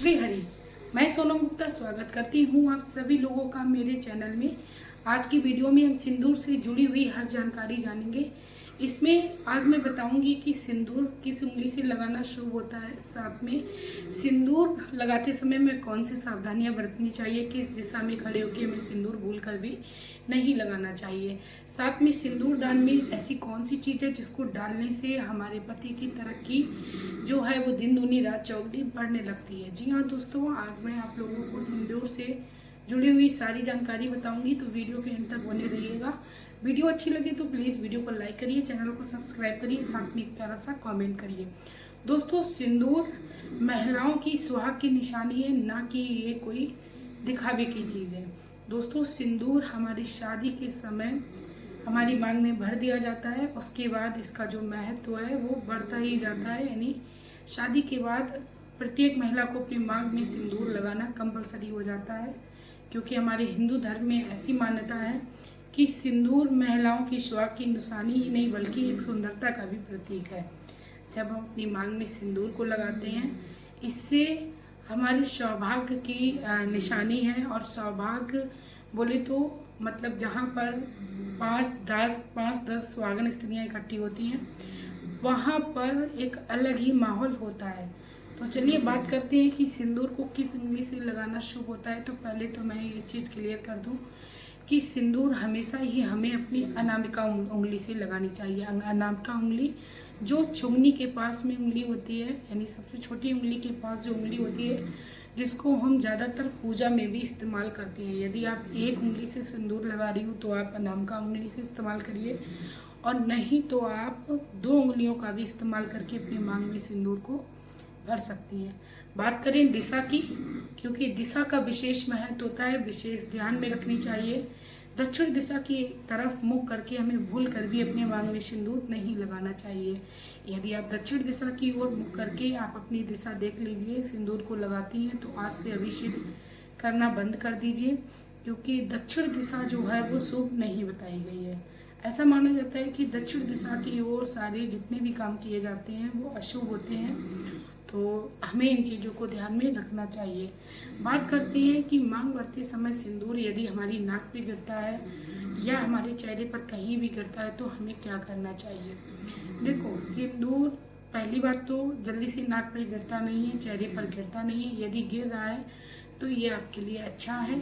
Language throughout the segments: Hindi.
श्री हरि। मैं सोनम गुप्ता स्वागत करती हूँ आप सभी लोगों का मेरे चैनल में। आज की वीडियो में हम सिंदूर से जुड़ी हुई हर जानकारी जानेंगे। इसमें आज मैं बताऊंगी कि सिंदूर किस उंगली से लगाना शुभ होता है, साथ में सिंदूर लगाते समय में कौन सी सावधानियां बरतनी चाहिए, किस दिशा में खड़े होकर हमें सिंदूर भूलकर भी नहीं लगाना चाहिए। साथ में सिंदूर दान में ऐसी कौन सी चीज़ है जिसको डालने से हमारे पति की तरक्की जो है वो दिन दूनी रात चौगुनी बढ़ने लगती है। जी हाँ दोस्तों, आज मैं आप लोगों को सिंदूर से जुड़ी हुई सारी जानकारी बताऊंगी, तो वीडियो के अंत तक बने रहिएगा। वीडियो अच्छी लगे तो प्लीज़ वीडियो को लाइक करिए, चैनल को सब्सक्राइब करिए, साथ में एक प्यारा सा कमेंट करिए। दोस्तों, सिंदूर महिलाओं की सुहाग की निशानी है, ना कि ये कोई दिखावे की चीज़ है। दोस्तों, सिंदूर हमारी शादी के समय हमारी मांग में भर दिया जाता है, उसके बाद इसका जो महत्व है वो बढ़ता ही जाता है। यानी शादी के बाद प्रत्येक महिला को अपनी मांग में सिंदूर लगाना कंपलसरी हो जाता है, क्योंकि हमारे हिंदू धर्म में ऐसी मान्यता है कि सिंदूर महिलाओं की सुहाग की निशानी ही नहीं बल्कि एक सुंदरता का भी प्रतीक है। जब हम अपनी मांग में सिंदूर को लगाते हैं, इससे हमारी सौभाग्य की निशानी है। और सौभाग्य बोले तो मतलब जहाँ पर 5-10 सुहागन स्त्रियाँ इकट्ठी होती हैं, वहाँ पर एक अलग ही माहौल होता है। तो चलिए बात करते हैं कि सिंदूर को किस उंगली से लगाना शुभ होता है। तो पहले तो मैं ये चीज़ क्लियर कर दूं कि सिंदूर हमेशा ही हमें अपनी अनामिका उंगली से लगानी चाहिए। अनामिका उंगली जो चुंगनी के पास में उंगली होती है, यानी सबसे छोटी उंगली के पास जो उंगली होती है, जिसको हम ज़्यादातर पूजा में भी इस्तेमाल करते हैं। यदि आप एक उंगली से सिंदूर लगा रही हो तो आप अनामिका उंगली से इस्तेमाल करिए, और नहीं तो आप 2 उंगलियों का भी इस्तेमाल करके अपनी मांग में सिंदूर को भर सकती हैं। बात करें दिशा की, क्योंकि दिशा का विशेष महत्व होता है, विशेष ध्यान में रखनी चाहिए। दक्षिण दिशा की तरफ मुख करके हमें भूल कर भी अपने मांग में सिंदूर नहीं लगाना चाहिए। यदि आप दक्षिण दिशा की ओर मुख करके आप अपनी दिशा देख लीजिए, सिंदूर को लगाती हैं, तो आज से अभिषेक करना बंद कर दीजिए, क्योंकि दक्षिण दिशा जो है वो शुभ नहीं बताई गई है। ऐसा माना जाता है कि दक्षिण दिशा की ओर सारे जितने भी काम किए जाते हैं वो अशुभ होते हैं, तो हमें इन चीज़ों को ध्यान में रखना चाहिए। बात करते हैं कि मांग भरते समय सिंदूर यदि हमारी नाक पे गिरता है या हमारे चेहरे पर कहीं भी गिरता है तो हमें क्या करना चाहिए। देखो, सिंदूर पहली बात तो जल्दी से नाक पे गिरता नहीं है, चेहरे पर गिरता नहीं है। यदि गिर रहा है तो ये आपके लिए अच्छा है।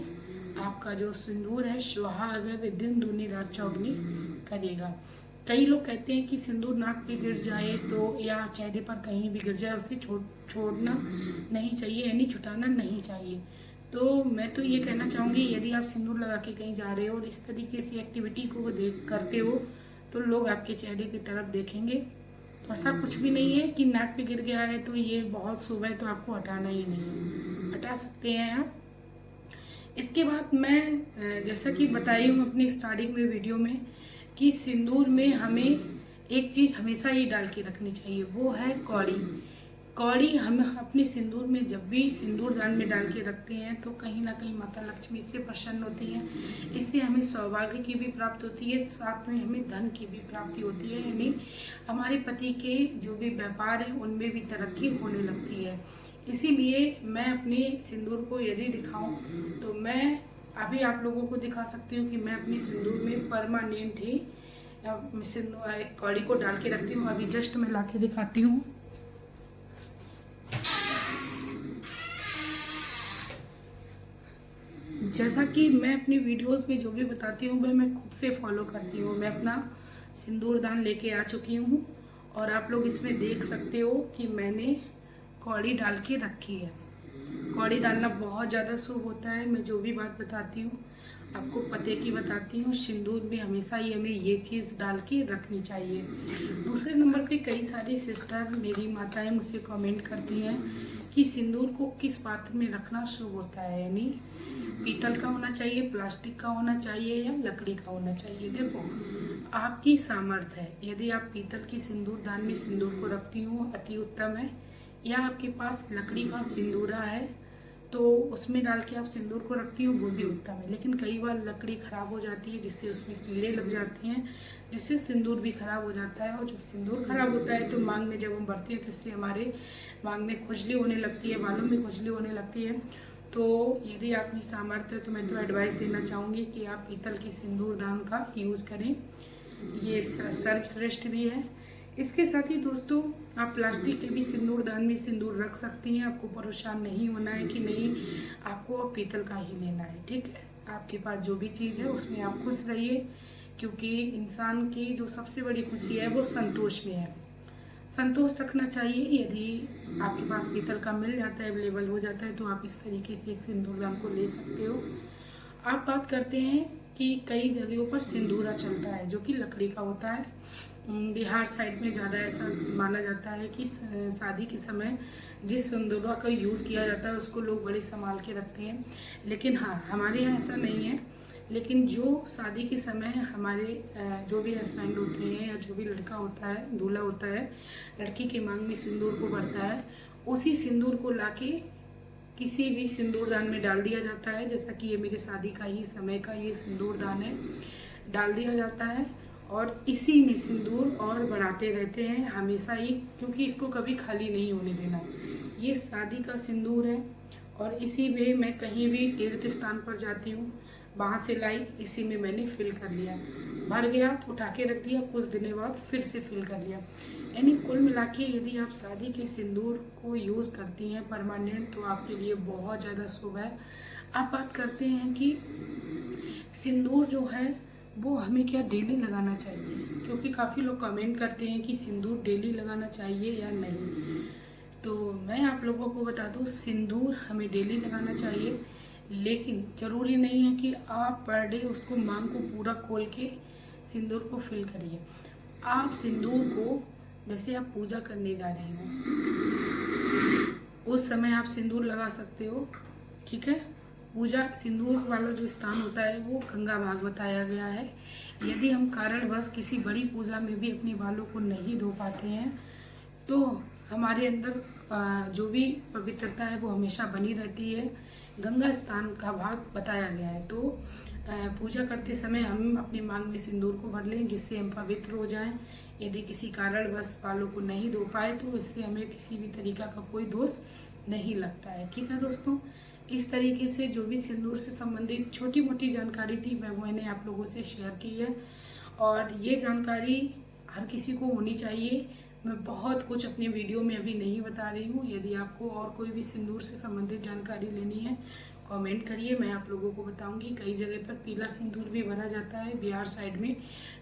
आपका जो सिंदूर है सुहाग है, वे दिन दूनी रात चौगुनी करेगा। कई लोग कहते हैं कि सिंदूर नाक पे गिर जाए तो या चेहरे पर कहीं भी गिर जाए उसे छोड़ना नहीं चाहिए, यानी छुटाना नहीं चाहिए। तो मैं तो ये कहना चाहूँगी, यदि आप सिंदूर लगा के कहीं जा रहे हो और इस तरीके से एक्टिविटी को देख करते हो तो लोग आपके चेहरे की तरफ देखेंगे। तो ऐसा कुछ भी नहीं है कि नाक पे गिर गया है तो ये बहुत शुभ है, तो आपको हटाना ही नहीं है, हटा सकते हैं आप। इसके बाद मैं जैसा कि बताई हूँ अपनी स्टार्टिंग में वीडियो में कि सिंदूर में हमें एक चीज़ हमेशा ही डाल के रखनी चाहिए, वो है कौड़ी। कौड़ी हम अपने सिंदूर में जब भी सिंदूर दान में डाल के रखते हैं तो कहीं ना कहीं माता लक्ष्मी इससे प्रसन्न होती हैं। इससे हमें सौभाग्य की भी प्राप्ति होती है, साथ में हमें धन की भी प्राप्ति होती है, यानी हमारे पति के जो भी व्यापार है उनमें भी तरक्की होने लगती है। इसीलिए मैं अपने सिंदूर को यदि दिखाऊं तो मैं अभी आप लोगों को दिखा सकती हूँ कि मैं अपनी सिंदूर में परमानेंट ही एक कौड़ी को डाल के रखती हूँ। अभी जस्ट मैं ला के दिखाती हूँ। जैसा कि मैं अपनी वीडियोस में जो भी बताती हूँ वह मैं खुद से फॉलो करती हूँ। मैं अपना सिंदूर दान लेके आ चुकी हूँ और आप लोग इसमें देख सकते हो कि मैंने कौड़ी डाल के रखी है। कौड़ी डालना बहुत ज़्यादा शुभ होता है। मैं जो भी बात बताती हूँ आपको पते की बताती हूँ। सिंदूर में हमेशा ही हमें ये चीज़ डाल के रखनी चाहिए। दूसरे नंबर पे कई सारी सिस्टर मेरी माताएं मुझसे कमेंट करती हैं कि सिंदूर को किस पात्र में रखना शुभ होता है, यानी पीतल का होना चाहिए, प्लास्टिक का होना चाहिए या लकड़ी का होना चाहिए। देखो, आपकी सामर्थ्य है। यदि आप पीतल की सिंदूर दान में सिंदूर को रखती हो अति उत्तम है, या आपके पास लकड़ी का सिंदूरा है तो उसमें डाल के आप सिंदूर को रखती हो, वो भी उत्तम है। लेकिन कई बार लकड़ी ख़राब हो जाती है जिससे उसमें कीड़े लग जाते हैं, जिससे सिंदूर भी ख़राब हो जाता है। और जब सिंदूर ख़राब होता है तो मांग में जब हम भरते हैं तो इससे हमारे मांग में खुजली होने लगती है, बालों में खुजली होने लगती है, तो यदि आप में सामर्थ्य है तो मैं तो एडवाइस देना चाहूँगी कि आप पीतल की सिंदूर दान का यूज़ करें। ये सर्वश्रेष्ठ भी है। इसके साथ ही दोस्तों आप प्लास्टिक के भी सिंदूर दान में सिंदूर रख सकती हैं। आपको परेशान नहीं होना है कि नहीं आपको पीतल का ही लेना है, ठीक है। आपके पास जो भी चीज़ है उसमें आप खुश रहिए, क्योंकि इंसान की जो सबसे बड़ी खुशी है वो संतोष में है। संतोष रखना चाहिए। यदि आपके पास पीतल का मिल जाता है, अवेलेबल हो जाता है, तो आप इस तरीके से एक सिंदूर दान को ले सकते हो। आप बात करते हैं कि कई जगहों पर सिंदूरा चलता है जो कि लकड़ी का होता है। बिहार साइड में ज़्यादा ऐसा माना जाता है कि शादी के समय जिस सिंदूरा का यूज़ किया जाता है उसको लोग बड़े संभाल के रखते हैं। लेकिन हाँ, हमारे यहाँ ऐसा नहीं है। लेकिन जो शादी के समय हमारे जो भी हस्बैंड होते हैं या जो भी लड़का होता है, दूल्हा होता है, लड़की के मांग में सिंदूर को भरता है, उसी सिंदूर को लाके किसी भी सिंदूर दान में डाल दिया जाता है। जैसा कि ये मेरे शादी का ही समय का ये सिंदूर दान है, डाल दिया जाता है और इसी में सिंदूर और बढ़ाते रहते हैं हमेशा ही, क्योंकि इसको कभी खाली नहीं होने देना। ये शादी का सिंदूर है और इसी में मैं कहीं भी तीर्थ स्थान पर जाती हूँ, वहाँ से लाई, इसी में मैंने फिल कर लिया, भर गया तो उठा के रख दिया, कुछ दिनों बाद फिर से फिल कर लिया। यानी कुल मिला के यदि आप शादी के सिंदूर को यूज़ करती हैं परमानेंट, तो आपके लिए बहुत ज़्यादा शुभ है। आप बात करते हैं कि सिंदूर जो है वो हमें क्या डेली लगाना चाहिए, क्योंकि काफ़ी लोग कमेंट करते हैं कि सिंदूर डेली लगाना चाहिए या नहीं। तो मैं आप लोगों को बता दूं, सिंदूर हमें डेली लगाना चाहिए, लेकिन ज़रूरी नहीं है कि आप पर डे उसको मांग को पूरा खोल के सिंदूर को फिल करिए। आप सिंदूर को जैसे आप पूजा करने जा रहे हो उस समय आप सिंदूर लगा सकते हो, ठीक है। पूजा सिंदूर वाला जो स्थान होता है वो गंगा भाग बताया गया है। यदि हम कारणवश किसी बड़ी पूजा में भी अपने बालों को नहीं धो पाते हैं तो हमारे अंदर जो भी पवित्रता है वो हमेशा बनी रहती है। गंगा स्थान का भाग बताया गया है, तो पूजा करते समय हम अपनी मांग में सिंदूर को भर लें जिससे हम पवित्र हो जाएं। यदि किसी कारणवश बालों को नहीं धो पाए तो इससे हमें किसी भी तरीका का कोई दोष नहीं लगता है, ठीक है दोस्तों। इस तरीके से जो भी सिंदूर से संबंधित छोटी मोटी जानकारी थी मैंने आप लोगों से शेयर की है, और ये जानकारी हर किसी को होनी चाहिए। मैं बहुत कुछ अपने वीडियो में अभी नहीं बता रही हूँ। यदि आपको और कोई भी सिंदूर से संबंधित जानकारी लेनी है कमेंट करिए, मैं आप लोगों को बताऊंगी। कई जगह पर पीला सिंदूर भी भरा जाता है। बिहार साइड में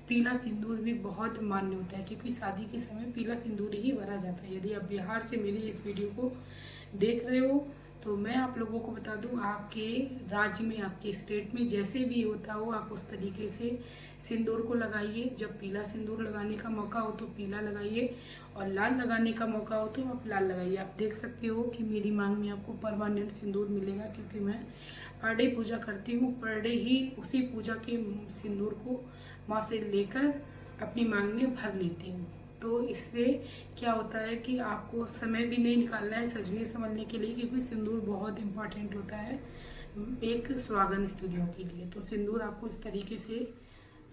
पीला सिंदूर भी बहुत मान्य होता है, क्योंकि शादी के समय पीला सिंदूर ही भरा जाता है। यदि आप बिहार से मेरी इस वीडियो को देख रहे हो तो मैं आप लोगों को बता दूं, आपके राज्य में, आपके स्टेट में जैसे भी होता हो आप उस तरीके से सिंदूर को लगाइए। जब पीला सिंदूर लगाने का मौका हो तो पीला लगाइए, और लाल लगाने का मौका हो तो आप लाल लगाइए। आप देख सकते हो कि मेरी मांग में आपको परमानेंट सिंदूर मिलेगा, क्योंकि मैं पर डे पूजा करती हूँ। पर डे ही उसी पूजा के सिंदूर को माँ से लेकर अपनी मांग में भर लेती हूँ। तो इससे क्या होता है कि आपको समय भी नहीं निकालना है सजने संवरने के लिए, क्योंकि सिंदूर बहुत इम्पॉर्टेंट होता है एक सुहागन स्त्रियों के लिए। तो सिंदूर आपको इस तरीके से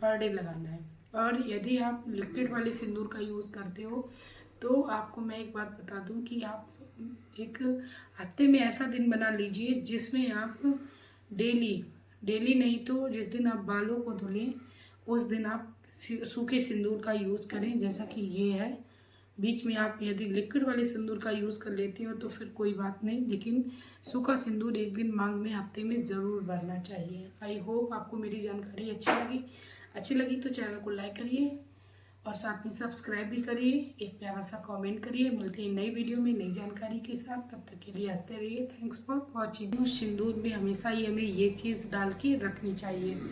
पर डे लगाना है। और यदि आप लिक्विड वाले सिंदूर का यूज़ करते हो तो आपको मैं एक बात बता दूं कि आप एक हफ्ते में ऐसा दिन बना लीजिए जिसमें आप डेली नहीं तो जिस दिन आप बालों को धुलें उस दिन आप सूखे सिंदूर का यूज़ करें, जैसा कि ये है। बीच में आप यदि लिक्विड वाले सिंदूर का यूज़ कर लेती हो तो फिर कोई बात नहीं, लेकिन सूखा सिंदूर एक दिन मांग में हफ्ते में ज़रूर भरना चाहिए। आई होप आपको मेरी जानकारी अच्छी लगी तो चैनल को लाइक करिए और साथ में सब्सक्राइब भी करिए। एक प्यारा सा कमेंट करिए। मिलते हैं नई वीडियो में नई जानकारी के साथ, तब तक के लिए हंसते रहिए। Thanks for watching. सिंदूर में हमेशा ही हमें ये चीज़ डाल के रखनी चाहिए।